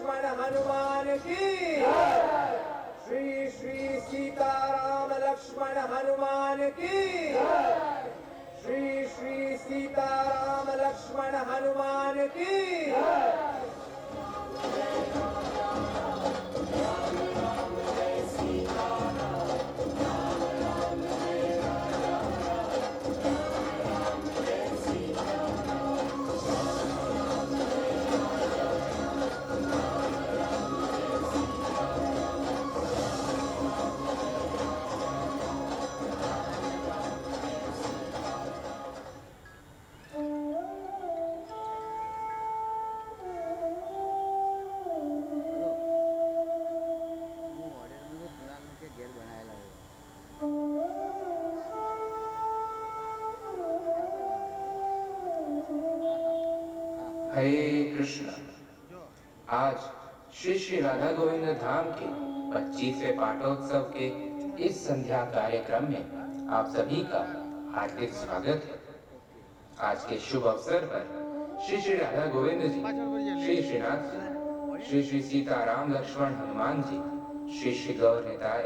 लक्ष्मण हनुमान की। श्री श्री सीताराम लक्ष्मण हनुमान की। श्री श्री सीताराम लक्ष्मण हनुमान की। हरे कृष्ण। आज श्री श्री राधा गोविंद धाम के 25वें पाठोत्सव के इस संध्या कार्यक्रम में आप सभी का हार्दिक स्वागत है। आज के शुभ अवसर पर श्री श्री राधा गोविंद जी, श्री श्रीनाथ जी, श्री श्री सीताराम लक्ष्मण हनुमान जी, श्री श्री गौर निताय,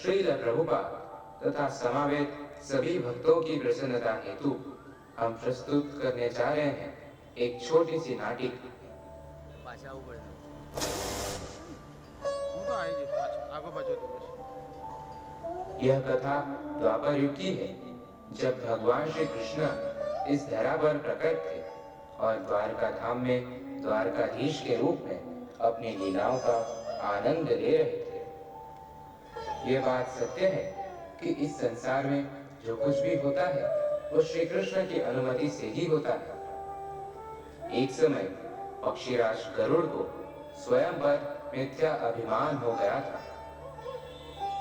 श्रील प्रभुपाद तथा समावेत सभी भक्तों की प्रसन्नता हेतु हम प्रस्तुत करने जा रहे हैं एक छोटी सी नाटिक। यह कथा द्वापर युग की है, जब भगवान श्री कृष्ण इस धरा पर प्रकट थे और द्वारका धाम में द्वारकाधीश के रूप में अपनी लीलाओं का आनंद ले रहे थे। यह बात सत्य है कि इस संसार में जो कुछ भी होता है वो श्री कृष्ण की अनुमति से ही होता है। एक समय पक्षीराज गरुड़ को स्वयं पर मिथ्या अभिमान हो गया था।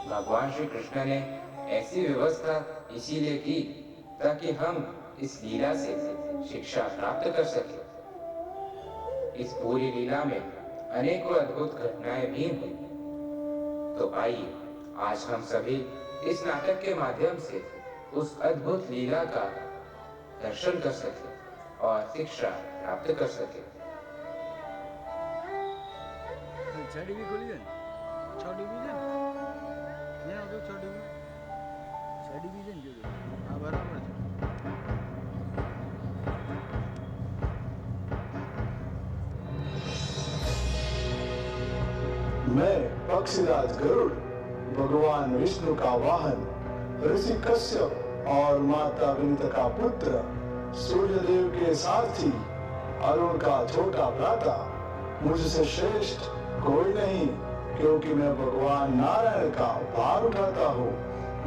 भगवान श्री कृष्ण ने ऐसी व्यवस्था इसीलिए की ताकि हम इस लीला से शिक्षा प्राप्त कर सके। इस पूरी लीला में अनेकों अद्भुत घटनाएं भी हुई। तो आइए आज हम सभी इस नाटक के माध्यम से उस अद्भुत लीला का दर्शन कर सके और शिक्षा प्राप्त कर सके। मैं पक्षीराज गरुड़, भगवान विष्णु का वाहन, ऋषि कश्यप और माता विनीता का पुत्र, सूर्यदेव के सारथी, अरुण का छोटा भ्राता, मुझसे श्रेष्ठ कोई नहीं, क्योंकि मैं भगवान नारायण का भार उठाता हूँ।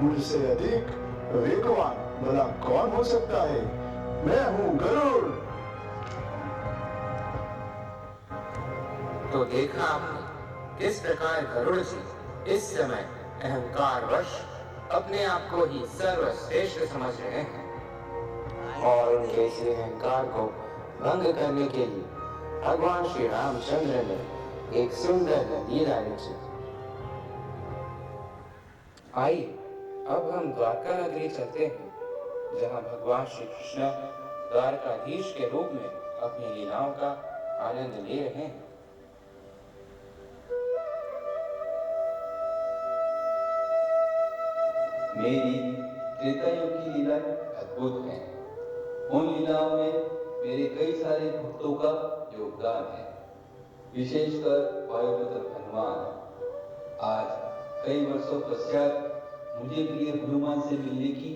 मुझसे अधिक वेगवान भला कौन हो सकता है? मैं हूँ गरुड़। तो देखा आपने किस प्रकार गरुड़ जी इस समय अहंकारवश अपने आप को ही सर्वश्रेष्ठ समझ रहे हैं और उनके इस अहंकार को भंग करने के लिए भगवान श्री रामचंद्र ने एक सुंदर लीला रची। आइए अब हम द्वारका नगरी चलते हैं, जहां भगवान श्री कृष्ण द्वारकाधीश के रूप में अपनी लीलाओं का आनंद ले रहे हैं। मेरी त्रेता युग की लीला अद्भुत है। उन लीलाओं में मेरे कई सारे भक्तों का योगदान है, विशेषकर वायुपुत्र हनुमान। आज कई वर्षों पश्चात मुझे प्रिय हनुमान से मिलने की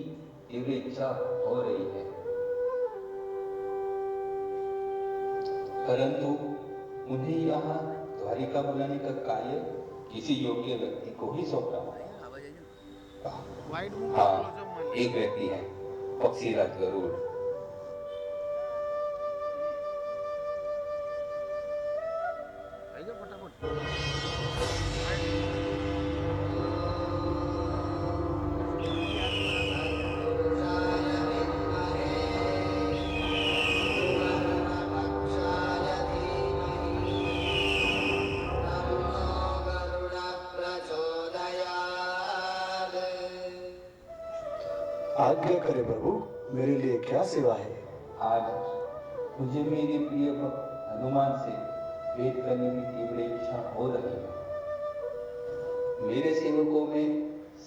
तीव्र इच्छा हो रही है, परंतु मुझे यहाँ द्वारिका बुलाने का कार्य किसी योग्य व्यक्ति को ही सौंपा है। हाँ, एक व्यक्ति है, पक्षीराज गरुड़। आज्ञा करे प्रभु, मेरे लिए क्या सेवा है? आज मुझे मेरे प्रिय भक्त हनुमान से भेद करने की तीव्र इच्छा हो रही है। मेरे सेवकों में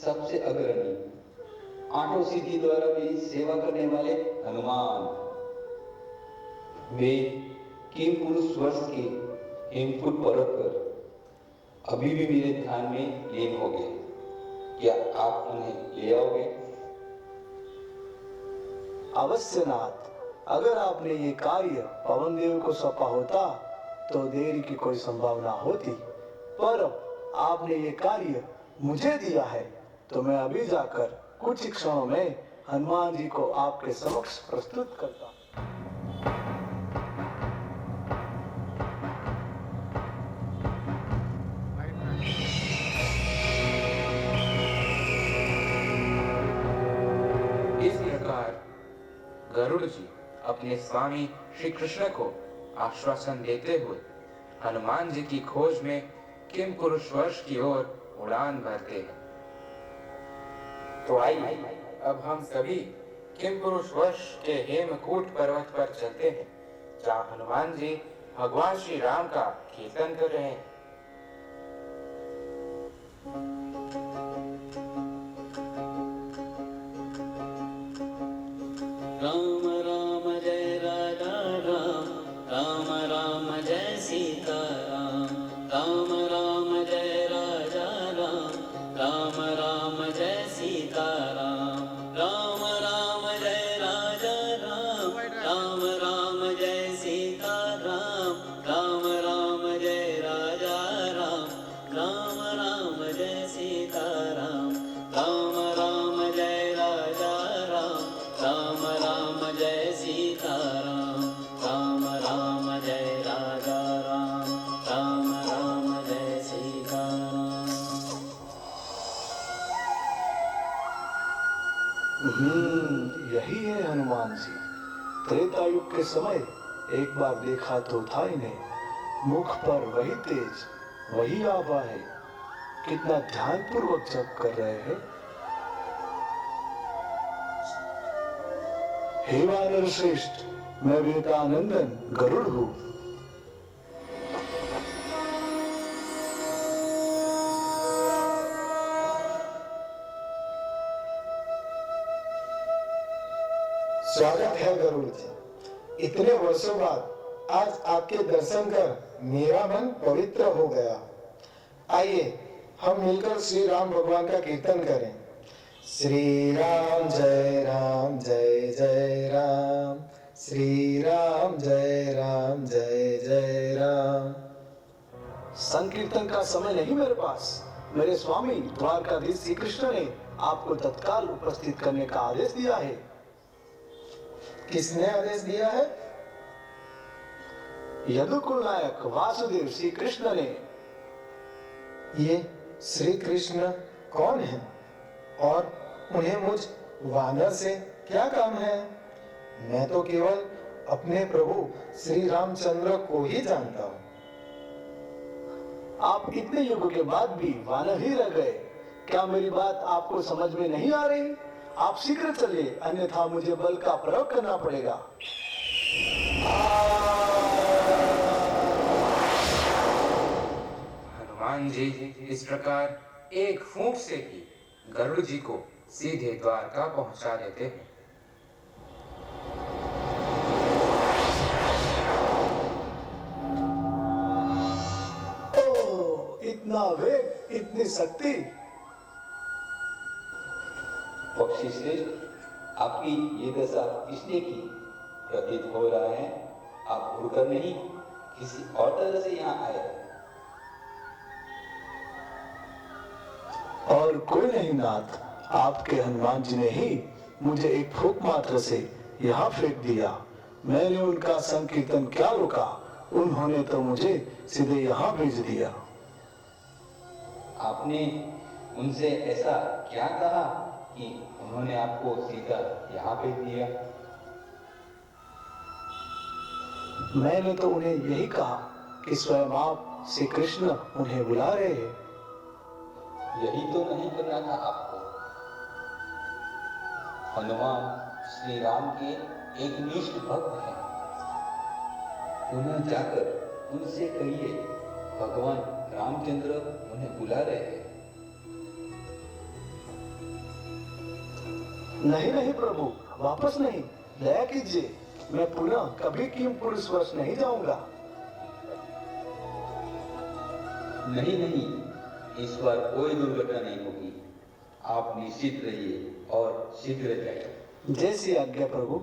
सबसे अग्रणी 8 सिद्धि द्वारा मेरी सेवा करने वाले हनुमान, वे किम पुरुष वर्ष के हेमकुट पर्वत पर अभी भी मेरे ध्यान में लीन हो गए। क्या आप उन्हें ले आओगे? अवश्य नाथ, अगर आपने ये कार्य पवन देव को सौंपा होता तो देरी की कोई संभावना होती, पर आपने ये कार्य मुझे दिया है तो मैं अभी जाकर कुछ ही क्षणों में हनुमान जी को आपके समक्ष प्रस्तुत करता। इस प्रकार गरुड़ जी अपने स्वामी श्री कृष्ण को आश्वासन देते हुए हनुमान जी की खोज में किम पुरुष वर्ष की ओर उड़ान भरते हैं। तो आइए अब हम सभी किम पुरुष वर्ष के हेमकूट पर्वत पर चलते हैं, जहाँ हनुमान जी भगवान श्री राम का कीर्तन कर रहे हैं। राम राम जय राजा राम, राम राम जय सीता राम, राम राम जय राजा राम, राम राम जय सीता राम, राम राम जय राजा राम, राम राम जय सीता राम, राम राम जय राजा राम, राम राम जय सीता राम, राम राम जय राजा राम, राम राम जय सीता राम, राम राम जय राजा राम, राम राम जय सीता राम। यही है हनुमान जी। त्रेता युग के समय एक बार देखा तो था इन्हें, मुख पर वही तेज, वही आभा है। कितना ध्यानपूर्वक जप कर रहे हैं। हे वानर श्रेष्ठ, मैं वेदानंदन गरुड़ हूँ। स्वागत है गरुड़ जी। इतने वर्षों बाद आज आपके दर्शन कर मेरा मन पवित्र हो गया। आइए हम मिलकर श्री राम भगवान का कीर्तन करें। श्री राम जय राम जय जय राम, श्री राम जय राम जय जय राम। संकीर्तन का समय नहीं मेरे पास। मेरे स्वामी द्वारकाधीश श्री कृष्ण ने आपको तत्काल उपस्थित करने का आदेश दिया है। किसने आदेश दिया है? यदुकुल नायक वासुदेव श्री कृष्ण ने। ये श्री कृष्ण कौन है और उन्हें मुझ वानर से क्या काम है? मैं तो केवल अपने प्रभु श्री रामचंद्र को ही जानता हूँ। आप इतने युगों के बाद भी वानर ही रह गए। क्या मेरी बात आपको समझ में नहीं आ रही? आप शीघ्र चलिए, अन्यथा मुझे बल का प्रयोग करना पड़ेगा। हनुमान जी इस प्रकार एक फूंक से ही गरुड़ जी को सीधे द्वारका पहुंचा देते हैं। ओह, इतना वेग, इतनी शक्ति। पक्षी श्रेष्ठ, आपकी ये दशा इसलिए की प्रतीत हो रहा है आप उड़कर नहीं किसी और तरह से यहाँ आए हैं। और कोई नहीं नाथ, आपके हनुमान जी ने ही मुझे एक फूंक मात्र से यहाँ फेंक दिया। मैंने उनका संकीर्तन क्या रोका, उन्होंने तो मुझे सीधे यहाँ भेज दिया। आपने उनसे ऐसा क्या कहा कि उन्होंने आपको सीधा यहाँ भेज दिया? मैंने तो उन्हें यही कहा कि स्वयं आप श्री कृष्ण उन्हें बुला रहे हैं। यही तो नहीं करना था आपको। हनुमान श्री राम के एक निष्ठ भक्त हैं। उन्हें जाकर उनसे कहिए भगवान रामचंद्र उन्हें बुला रहे हैं। नहीं नहीं प्रभु, वापस नहीं, दया कीजिए। मैं पुनः कभी किमपुरुष वश नहीं जाऊंगा। नहीं नहीं, इस बार कोई दुर्घटना नहीं होगी। आप निश्चित रहिए और शीघ्र जाइए। जैसी आज्ञा प्रभु।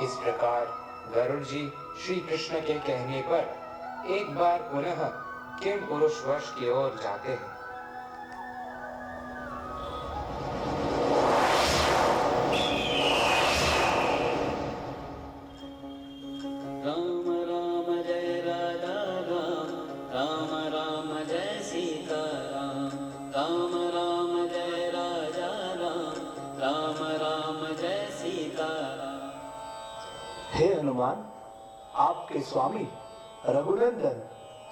इस प्रकार गरुड़ जी श्री कृष्ण के कहने पर एक बार पुनः किम पुरुष वश की ओर जाते हैं। राम राम जय राधा राम, राम राम जय सीता राम, राम राम जय राजा राम, राम राम जय सीता राम। हे हनुमान, आपके स्वामी रघुनंदन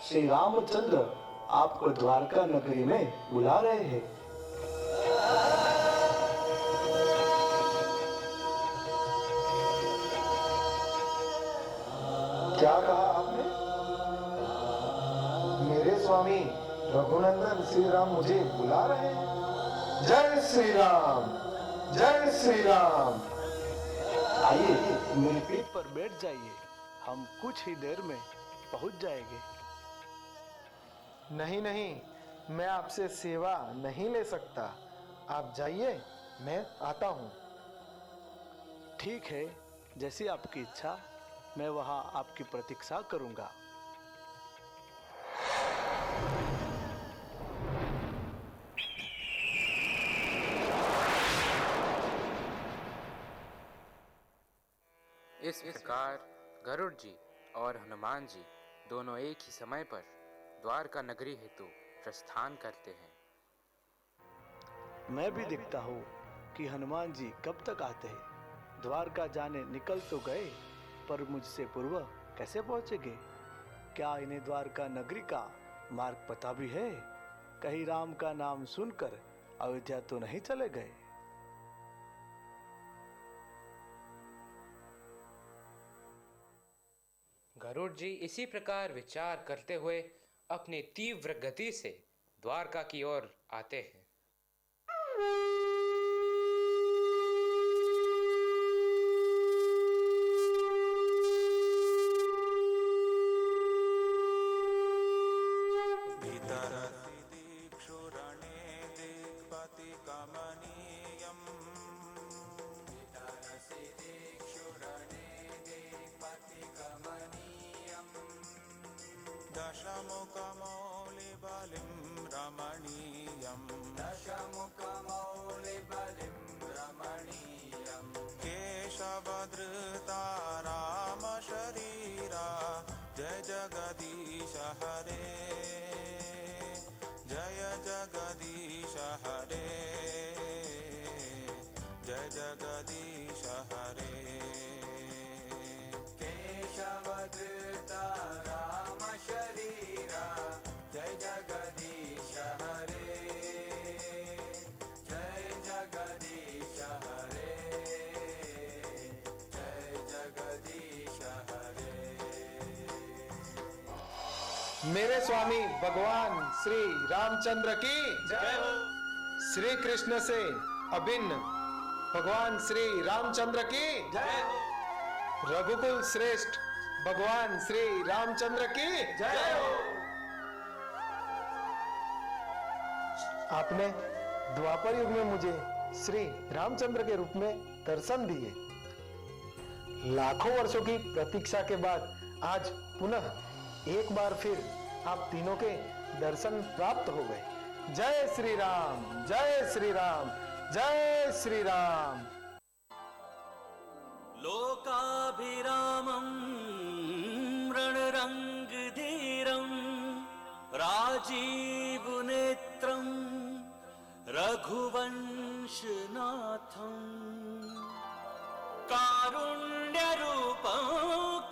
श्री रामचंद्र आपको द्वारका नगरी में बुला रहे हैं। क्या कहा आपने? मेरे स्वामी रघुनंदन श्री राम मुझे बुला रहे हैं। जय श्री राम, जय श्री राम। आइए मेरी पीठ पर बैठ जाइए, हम कुछ ही देर में पहुंच जाएंगे। नहीं नहीं, मैं आपसे सेवा नहीं ले सकता। आप जाइए, मैं आता हूँ। ठीक है, जैसी आपकी इच्छा, मैं वहां आपकी प्रतीक्षा करूंगा। इस प्रकार गरुड़ जी और हनुमान जी दोनों एक ही समय पर द्वारका नगरी हेतु प्रस्थान करते हैं। मैं भी देखता हूँ कि हनुमान जी कब तक आते हैं। द्वारका जाने निकल तो गए, पर मुझसे पूर्व कैसे पहुंचेंगे? क्या इन्हें द्वारका नगरी का मार्ग पता भी है? कहीं राम का नाम सुनकर अयोध्या तो नहीं चले गए? गरुड़ जी इसी प्रकार विचार करते हुए अपनी तीव्र गति से द्वारका की ओर आते हैं। दशमुखमौलिबलिं रमणीयं, दशमुखमौलिबलिं रमणीयं, केशवधृता रामशरीरा, जय जगदीश हरे, जय जगदीश हरे, जय जगदीश हरे। केशवधृता राम शरीरा, जय जगदीश हरे, जय जगदीश हरे, जय जगदीश हरे। मेरे स्वामी भगवान श्री रामचंद्र की जय हो। श्री कृष्ण से अभिन्न भगवान श्री रामचंद्र की जय हो। रघुकुल श्रेष्ठ भगवान श्री रामचंद्र की जय हो। आपने द्वापर युग में मुझे श्री रामचंद्र के रूप में दर्शन दिए। लाखों वर्षों की प्रतीक्षा के बाद आज पुनः एक बार फिर आप तीनों के दर्शन प्राप्त हो गए। जय श्री राम, जय श्री राम, जय श्री राम। लोकाभिरामं रणरङ्गधीरं राजीवनेत्रं रघुवंशनाथं कारुण्यरूपं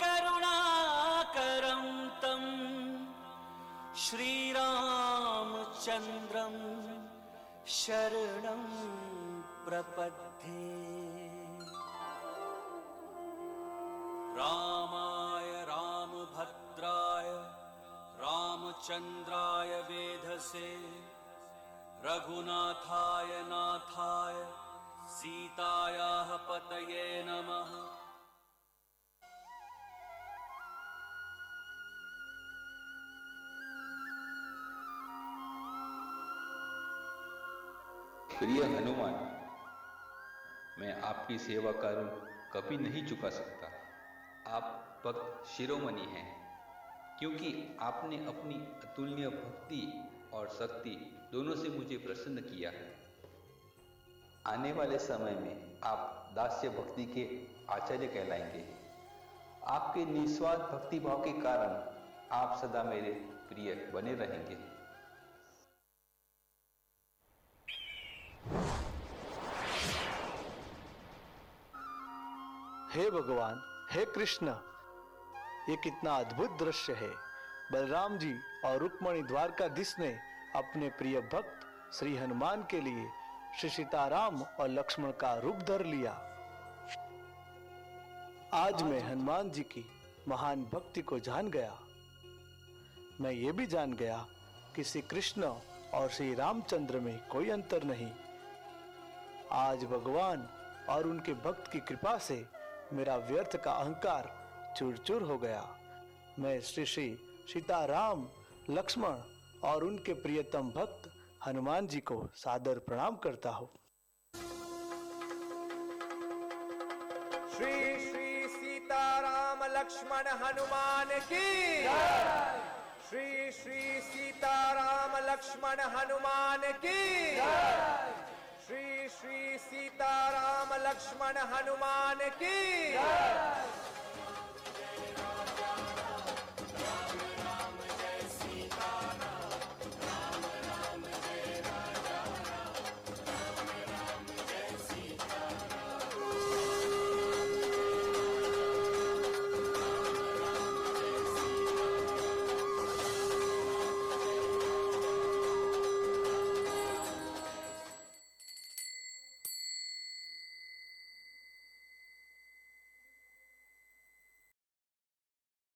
करुणाकरं तं श्रीरामचन्द्रं शरणं प्रपद्ये। रामाय रामभद्राय रामचन्द्राय वेधसे, रघुनाथाय नाथाय सीतायाः पतये नमः। प्रिय हनुमान, मैं आपकी सेवा का ऋण कभी नहीं चुका सकता। आप भक्त शिरोमणि हैं, क्योंकि आपने अपनी अतुलनीय भक्ति और शक्ति दोनों से मुझे प्रसन्न किया है। आने वाले समय में आप दास्य भक्ति के आचार्य कहलाएंगे। आपके निस्वार्थ भक्ति भाव के कारण आप सदा मेरे प्रिय बने रहेंगे। हे भगवान, हे कृष्ण, ये कितना अद्भुत दृश्य है। बलराम जी और रुक्मणी द्वारकाधीश ने अपने प्रिय भक्त श्री हनुमान के लिए श्री सीताराम और लक्ष्मण का रूप धर लिया। आज मैं हनुमान जी की महान भक्ति को जान गया। मैं ये भी जान गया कि श्री कृष्ण और श्री रामचंद्र में कोई अंतर नहीं। आज भगवान और उनके भक्त की कृपा से मेरा व्यर्थ का अहंकार चूर चूर हो गया। मैं श्री सीताराम, लक्ष्मण और उनके प्रियतम भक्त हनुमान जी को सादर प्रणाम करता हूँ। श्री श्री सीताराम लक्ष्मण हनुमान की। श्री श्री सीताराम लक्ष्मण हनुमान की। श्री श्री सीताराम लक्ष्मण हनुमान की।